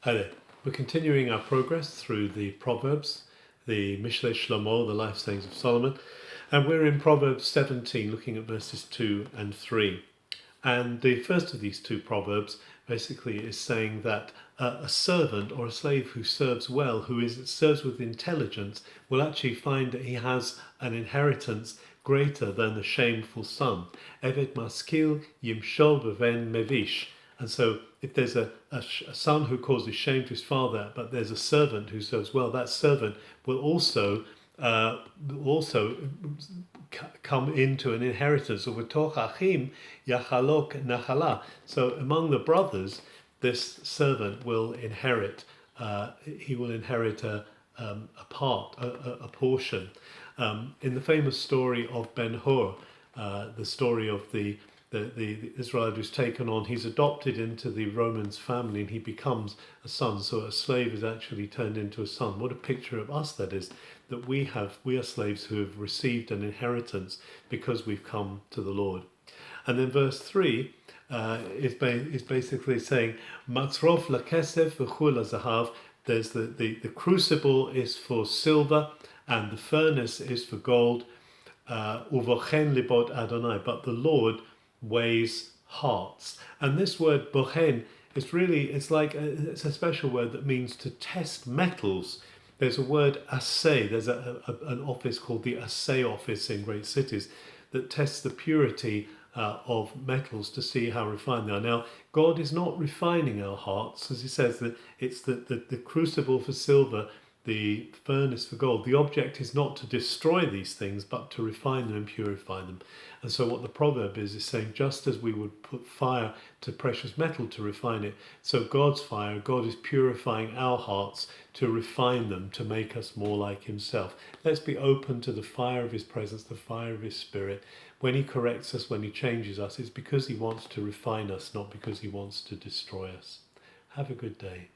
Hi there. We're continuing our progress through the Proverbs, the Mishle Shlomo, the life sayings of Solomon, and we're in Proverbs 17, looking at verses 2 and 3. And the first of these two Proverbs basically is saying that a servant or a slave who serves well, serves with intelligence, will actually find that he has an inheritance greater than the shameful son. Eved maskil yimshol beven mevish. And so if there's a son who causes shame to his father, but there's a servant who serves well, that servant will also come into an inheritance. So among the brothers, this servant will inherit. He will inherit a portion. In the famous story of Ben-Hur, the story of the Israelite who's taken on, he's adopted into the Romans family and he becomes a son. So a slave is actually turned into a son. What a picture of us that is, that we are slaves who have received an inheritance because we've come to the Lord. And then verse 3 is basically saying, Matzrof lakesef v'chul zahav. There's the crucible is for silver and the furnace is for gold. Uvochen libot Adonai, but the Lord weighs hearts. And this word bochen is really, it's a special word that means to test metals. There's a word assay. There's an office called the assay office in great cities that tests the purity of metals to see how refined they are. Now, God is not refining our hearts, as he says that it's the crucible for silver, the furnace for gold. The object is not to destroy these things, but to refine them and purify them. And so what the proverb is saying, just as we would put fire to precious metal to refine it, so God's fire, God is purifying our hearts to refine them, to make us more like himself. Let's be open to the fire of his presence, the fire of his spirit. When he corrects us, when he changes us, it's because he wants to refine us, not because he wants to destroy us. Have a good day.